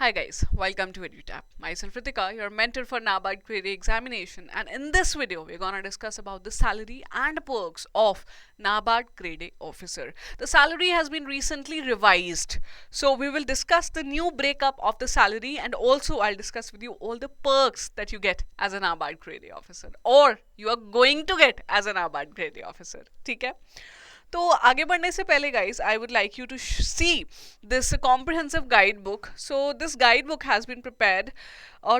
Hi guys, welcome to EduTap. Myself Ritika, your mentor for NABARD grade A examination, and in this video we're gonna discuss about the salary and perks of NABARD grade A officer. The salary has been recently revised, so we will discuss the new breakup of the salary, and also I'll discuss with you all the perks that you get as a NABARD grade A officer, or you are going to get as a NABARD grade A officer. ठीक है? तो आगे बढ़ने से पहले guys I would like you to see this comprehensive guide book. So this guide book has been prepared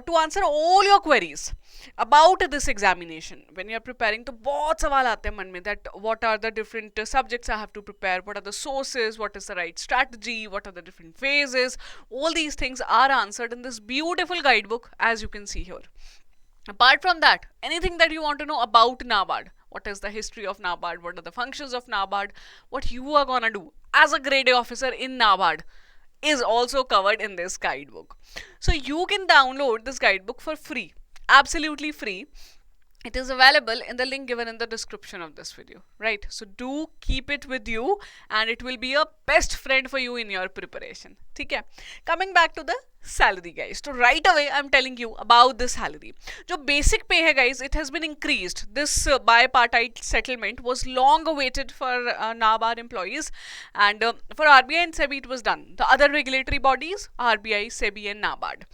to answer all your queries about this examination. When you are preparing तो बहुत सवाल आते हैं मन में that what are the different subjects I have to prepare, what are the sources, what is the right strategy, what are the different phases. All these things are answered in this beautiful guide book as you can see here. Apart from that, anything that you want to know about NABARD, what is the history of NABARD, what are the functions of NABARD, what you are gonna do as a grade A officer in NABARD is also covered in this guidebook. So you can download this guidebook for free, absolutely free. It is available in the link given in the description of this video, right? So do keep it with you and it will be a best friend for you in your preparation. ठीक है? Coming back to the salary guys, so right away I'm telling you about the salary. जो basic pay है guys, it has been increased. This bipartite settlement was long awaited for NABARD employees, and for RBI and SEBI it was done. The other regulatory bodies, RBI, SEBI and NABARD.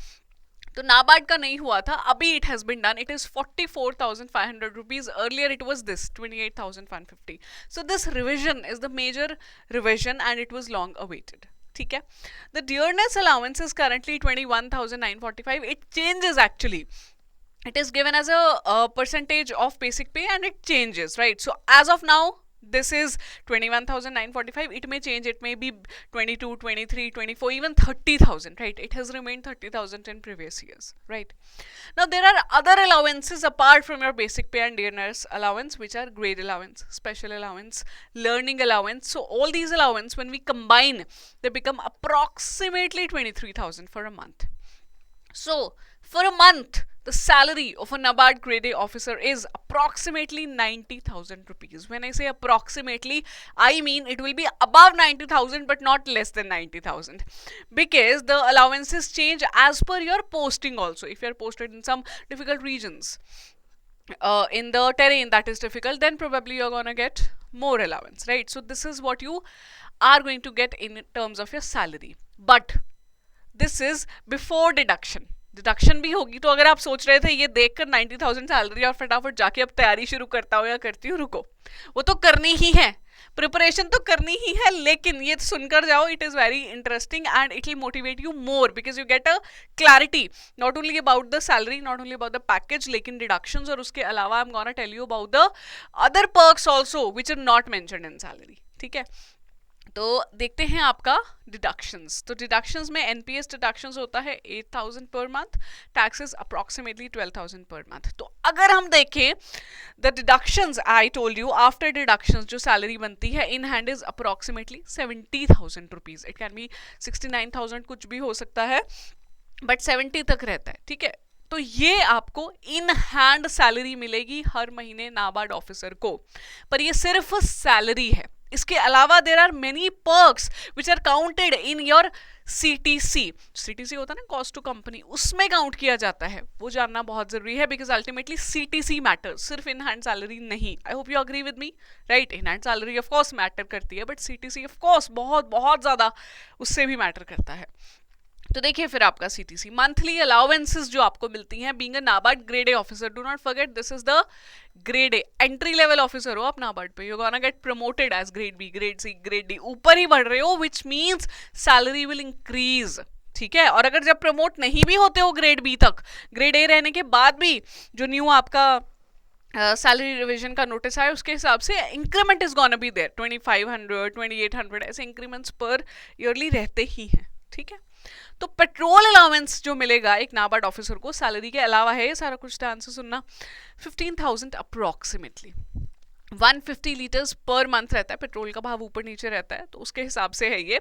तो नाबार्ड का नहीं हुआ था, अभी it has been done. It is 44,500 rupees. Earlier it was this 28,150. So this revision is the major revision and it was long awaited. ठीक है. The dearness allowance is currently 21,945. It changes actually. It is given as a percentage of basic pay and it changes, right? So as of now, this is 21,945. It may change, it may be 22, 23, 24, even 30,000, right? It has remained 30,000 in previous years, right? Now there are other allowances apart from your basic pay and dearness allowance, which are grade allowance, special allowance, learning allowance. So all these allowance, when we combine, they become approximately 23,000 for a month. So for a month, the salary of a NABARD grade A officer is approximately 90,000 rupees. When I say approximately, I mean it will be above 90,000 but not less than 90,000, because the allowances change as per your posting also. If you are posted in some difficult regions, in the terrain that is difficult, then probably you're gonna get more allowance, right? So this is what you are going to get in terms of your salary. But this is before deduction. Deduction भी होगी. तो अगर आप सोच रहे थे ये देखकर 90,000 सैलरी और फटाफट जाके अब तैयारी शुरू करता हूँ या करती हूँ, रुको, वो तो करनी ही है, प्रिपरेशन तो करनी ही है, लेकिन ये सुनकर जाओ. It is very interesting and it will motivate you more because you get a clarity not only about the salary, not only about the package, लेकिन डिडक्शंस, और उसके अलावा I am gonna tell you about the other perks also which are not mentioned in salary. ठीक है. तो देखते हैं आपका डिडक्शंस. तो डिडक्शंस में एनपीएस डिडक्शंस होता है 8,000 per month, taxes approximately 12,000 per month. तो अगर हम देखें the deductions I told you, after deductions जो सैलरी बनती है in hand is approximately 70,000 rupees. It can be 69,000, कुछ भी हो सकता है, बट 70 तक रहता है. ठीक है. तो ये आपको इन हैंड सैलरी मिलेगी हर महीने नाबार्ड ऑफिसर को, पर ये सिर्फ सैलरी है. इसके अलावा there are many perks which are counted in your CTC. CTC होता है ना, कॉस्ट टू कंपनी, उसमें काउंट किया जाता है. वो जानना बहुत जरूरी है बिकॉज अल्टीमेटली CTC मैटर्स, सिर्फ इन हैंड सैलरी नहीं. I hope you agree with me, right? In hand salary of course matter करती है, बट CTC ऑफ कोर्स बहुत बहुत ज्यादा उससे भी मैटर करता है. तो देखिए फिर आपका CTC मंथली अलाउंसेस जो आपको मिलती हैं being a NABARD grade A officer. Do not forget this is the grade A. Entry level officer हो आप नाबार्ड पे, you gonna get promoted as grade B, grade C, grade D, ऊपर ही बढ़ रहे हो, which means salary will increase. ठीक है. और अगर जब प्रमोट नहीं भी होते हो ग्रेड बी तक, ग्रेड ए रहने के बाद भी जो न्यू आपका सैलरी रिविजन का नोटिस आया उसके हिसाब से increment is gonna be there. 2,500, 2,800 ऐसे इंक्रीमेंट्स पर ईयरली रहते ही हैं. ठीक है. तो पेट्रोल अलाउंस जो मिलेगा एक नाबार्ड ऑफिसर को सैलरी के अलावा है, सारा कुछ ध्यान से सुनना, 15,000 अप्रोक्सीमेटली. 150 लीटर्स पर मंथ रहता है, पेट्रोल का भाव ऊपर नीचे रहता है तो उसके हिसाब से है ये.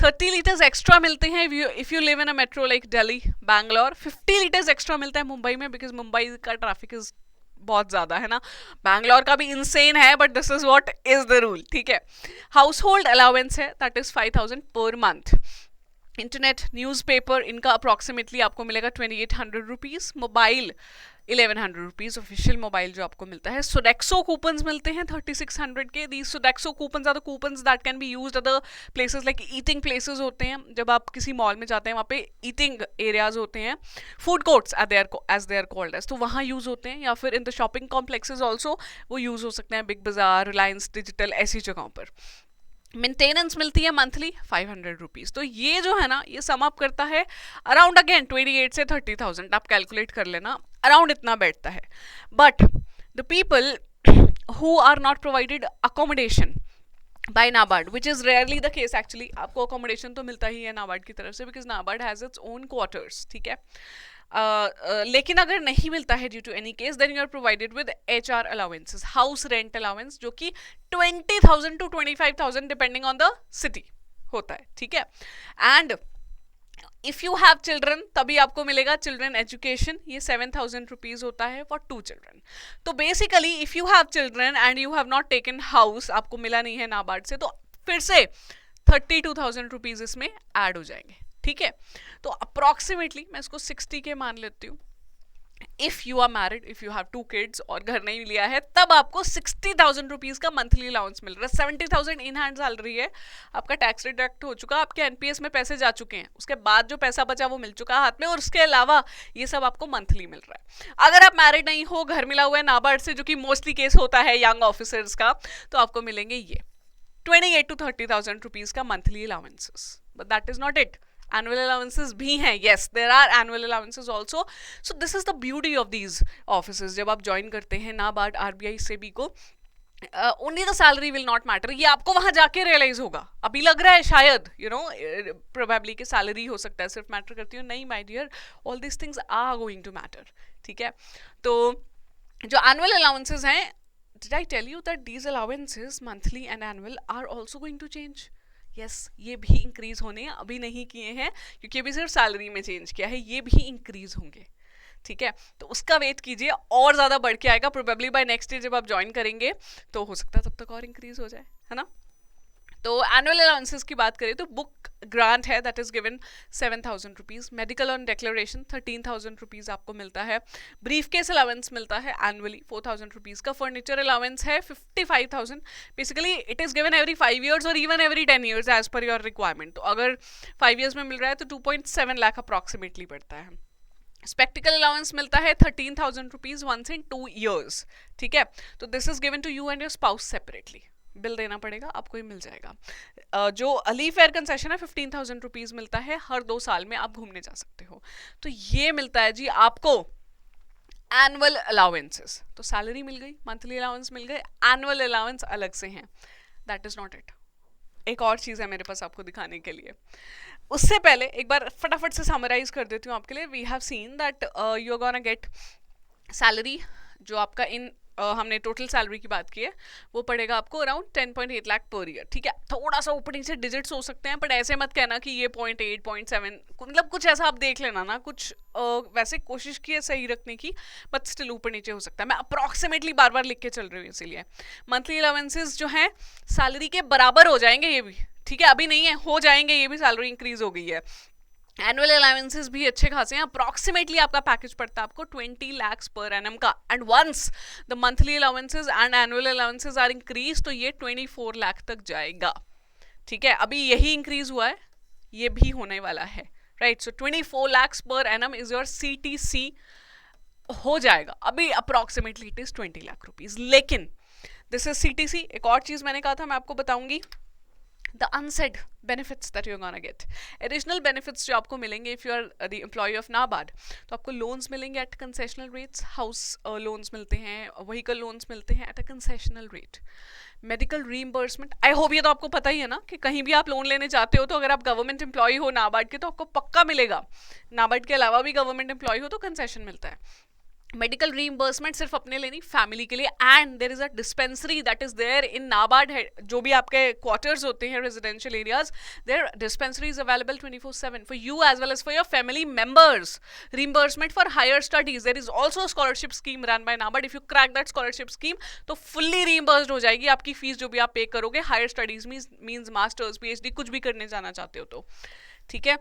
30 लीटर्स एक्स्ट्रा मिलते हैं if you live in a metro like Delhi, Bangalore. 50 litres extra मिलता है मुंबई में बिकॉज मुंबई का ट्रैफिक इज बहुत ज्यादा है ना. बैंगलोर का भी इंसेन है, but this is what is the rule. ठीक है. हाउस होल्ड अलाउंस है, that is 5,000 per month. Internet, newspaper, इनका अप्रॉक्सीमेटली आपको मिलेगा 2800 rupees, mobile 1100 rupees, official mobile जो आपको मिलता है। सोडेक्सो कूपन्स मिलते हैं 3600 के। The Sodexo coupons are the coupons that can be used other places, like eating places होते हैं, जब आप किसी मॉल में जाते हैं वहाँ पे ईटिंग एरियाज होते हैं, food courts as they are called as, तो वहाँ यूज़ होते हैं, या फिर in the shopping complexes also वो यूज़ हो सकते हैं, बिग बाजार, रिलायंस डिजिटल, ऐसी जगहों पर। मेंटेनेंस मिलती है मंथली 500 रुपीज़। तो ये जो है ना, ये सम अप करता है अराउंड अगेन 28 से 30,000, आप कैलकुलेट कर लेना, अराउंड इतना बैठता है। But the people who are not provided accommodation by NABARD, which is rarely the case actually, आपको अकोमोडेशन तो मिलता ही है नाबार्ड की तरफ से, because NABARD has its own quarters, ठीक है। लेकिन अगर नहीं मिलता है due to any case, then you are provided with HR allowances, house rent allowance, जो कि 20,000 to 25,000 depending on the city होता है, ठीक है। And if you have children, तभी आपको मिलेगा चिल्ड्रन एजुकेशन, ये 7,000 रुपीज होता है फॉर 2 चिल्ड्रन। तो basically if you have children and you have not taken house, आपको मिला नहीं है नाबार्ड से, तो फिर से 32,000 रुपीज इसमें ऐड हो जाएंगे, ठीक है। तो अप्रॉक्सीमेटली मैं इसको 60 के मान लेती हूँ। If you are married, if you have 2 kids और घर नहीं लिया है, तब आपको 60,000 रुपीज का मंथली अलाउंस मिल रहा है। 70,000 इन हैंड सैलरी है, आपका टैक्स डिडक्ट हो चुका, आपके NPS में पैसे जा चुके हैं, उसके बाद जो पैसा बचा वो मिल चुका है हाथ में, और उसके अलावा ये सब आपको मंथली मिल रहा है। अगर आप मैरिड नहीं हो, घर मिला हुआ है नाबार्ड से, जो कि मोस्टली केस होता है यंग ऑफिसर्स का, तो आपको मिलेंगे ये 28 to 30,000 रुपीज का monthly allowances. But that is not it, annual allowances भी हैं, yes there are annual allowances also. So this is the beauty of these offices. जब आप ज्वाइन करते हैं नाबार्ड, RBI, सेबी को, only the salary will not matter, ये आपको वहां जाके रियलाइज होगा। अभी लग रहा है शायद प्रोबेबली कि सैलरी हो सकता है सिर्फ मैटर करती है, नहीं my dear, all this things are going to matter, ठीक है। तो जो एनुअल अलाउंसेस हैं, did I tell you that these allowances monthly and annual are also going to change? Yes, ये भी इंक्रीज होने हैं, अभी नहीं किए हैं क्योंकि अभी सिर्फ सैलरी में चेंज किया है, ये भी इंक्रीज होंगे, ठीक है। तो उसका वेट कीजिए, और ज़्यादा बढ़ के आएगा प्रोबेबली बाय नेक्स्ट ईयर, जब आप ज्वाइन करेंगे तो हो सकता है तब तक और इंक्रीज हो जाए, है ना। तो एनुअल अलाउंसेस की बात करें तो बुक ग्रांट है, that is given 7,000 rupees, medical on declaration 13,000 rupees आपको मिलता है, ब्रीफ केस अलाउंस मिलता है एनुअली 4,000 रुपीज़ का, फर्नीचर अलाउंस है 55,000, basically it is given every 5 years और even every 10 years as per your requirement. तो अगर 5 years में मिल रहा है तो 2.7 लाख अप्रॉक्सीमेटली पड़ता है। स्पेक्टिकल अलाउंस मिलता है 13,000 रुपीज़ वंस इन 2 years, ठीक है। तो this is given to you and your spouse separately, bill देना पड़ेगा, आपको ही मिल जाएगा। जो अली फेयर कंसेशन है 15,000 रुपीज़ मिलता है, हर 2 साल में आप घूमने जा सकते हो। तो ये मिलता है जी आपको एनुअल अलाउंसेस। तो सैलरी मिल गई, मंथली अलाउंस मिल गए, एनुअल अलाउंस अलग से हैं, दैट इज नॉट इट। एक और चीज़ है मेरे पास आपको दिखाने के लिए, उससे पहले एक बार फटाफट से समराइज कर देती हूँ आपके लिए। We have seen that you are gonna get salary, जो आपका इन हमने टोटल सैलरी की बात की है, वो पड़ेगा आपको अराउंड 10.8 लाख पर ईयर, ठीक है। थोड़ा सा ऊपर नीचे डिजिट्स हो सकते हैं, बट ऐसे मत कहना कि ये 0.8 0.7, मतलब कुछ ऐसा आप देख लेना ना, कुछ वैसे कोशिश की है सही रखने की, बट स्टिल ऊपर नीचे हो सकता है। मैं अप्रॉक्सीमेटली बार बार लिख के चल रही हूँ, इसीलिए मंथली अलाउंसेस जो हैं सैलरी के बराबर हो जाएंगे ये भी, ठीक है, अभी नहीं है, हो जाएंगे, ये भी सैलरी इंक्रीज हो गई है। एनुअल अलाउंसेस भी अच्छे खासे हैं, अप्रॉक्सीमेटली आपका पैकेज पड़ता है आपको 20 lakhs पर एनम का, and once the monthly allowances and annual allowances are increase, तो ये 24 लाख तक जाएगा, ठीक है। अभी यही इंक्रीज हुआ है, ये भी होने वाला है, right. So 24 lakhs per annum is your CTC हो जाएगा, अभी approximately it is 20 lakh rupees, लेकिन दिस इज CTC। एक और चीज मैंने कहा था मैं आपको बताऊंगी, the unsaid benefits that you're gonna get, additional benefits जो आपको मिलेंगे if you are the employee of NABARD। तो आपको loans मिलेंगे at concessional rates, house loans मिलते हैं, vehicle loans मिलते हैं at a concessional rate, medical reimbursement, I hope ये तो आपको पता ही है ना कि कहीं भी आप लोन लेने जाते हो तो अगर आप गवर्नमेंट एम्प्लॉय हो नाबार्ड के तो आपको पक्का मिलेगा, नाबार्ड के अलावा भी गवर्नमेंट एम्प्लॉय हो तो कंसेशन मिलता है। मेडिकल रीइंबर्समेंट सिर्फ अपने लिए नहीं, फैमिली के लिए, and there is a dispensary that is there in NABARD, जो भी आपके क्वार्टर्स होते हैं residential areas, there dispensary is available 24/7 for you as well as for your family members. Reimbursement for higher studies, there is also scholarship scheme run by NABARD, if you crack that scholarship scheme तो fully reimbursed हो जाएगी आपकी fees जो भी आप pay करोगे higher studies means masters PhD कुछ भी करने जाना चाहते हो तो, ठीक है।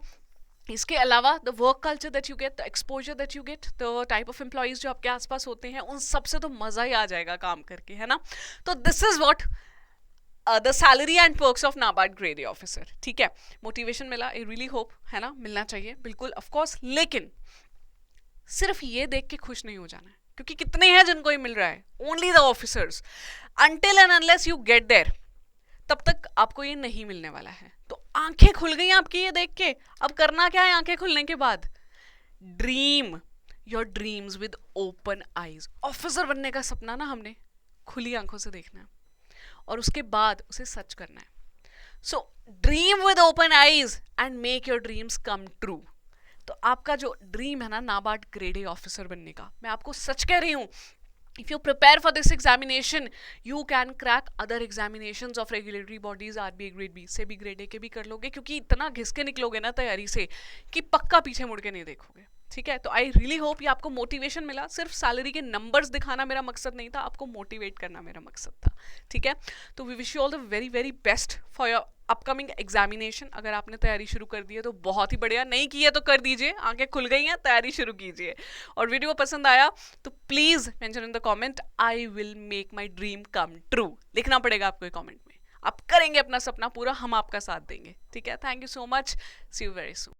इसके अलावा the work culture that you get, the exposure that you get, the type of employees जो आपके आसपास होते हैं, उन सबसे तो मजा ही आ जाएगा काम करके, है ना। तो this is what the salary and perks of NABARD grade A officer. ठीक है, मोटिवेशन मिला, आई रियली होप, है ना, मिलना चाहिए बिल्कुल ऑफ कोर्स। लेकिन सिर्फ ये देख के खुश नहीं हो जाना है, क्योंकि कितने हैं जिनको ये मिल रहा है, only the officers. Until and unless you get there, तब तक आपको ये नहीं मिलने वाला है। तो आंखें खुल गई आपकी ये देख के, अब करना क्या है आंखें खुलने के बाद? Dream your dreams with open eyes. Officer बनने का सपना ना हमने खुली आंखों से देखना है और उसके बाद उसे सच करना है। So dream with open eyes and make your dreams come true. तो आपका जो ड्रीम है ना नाबार्ड ग्रेड ए ऑफिसर बनने का, मैं आपको सच कह रही हूँ, if you prepare for this examination you can crack other examinations of regulatory bodies, RBI grade B से भी grade A के भी कर लोगे, क्योंकि इतना घिस के निकलोगे ना तैयारी से कि पक्का पीछे मुड़ के नहीं देखोगे। ठीक है, तो आई रियली होप ये आपको मोटिवेशन मिला। सिर्फ सैलरी के नंबर्स दिखाना मेरा मकसद नहीं था, आपको मोटिवेट करना मेरा मकसद था। ठीक है, तो we wish you all the very very best for your upcoming examination. अगर आपने तैयारी शुरू कर दी है तो बहुत ही बढ़िया, नहीं की है तो कर दीजिए, आंखें खुल गई हैं, तैयारी शुरू कीजिए। और वीडियो पसंद आया तो please mention in the comment, I will make my dream come true. लिखना पड़ेगा आपको कमेंट में, आप करेंगे अपना सपना पूरा, हम आपका साथ देंगे। ठीक है, thank you so much, see you very soon.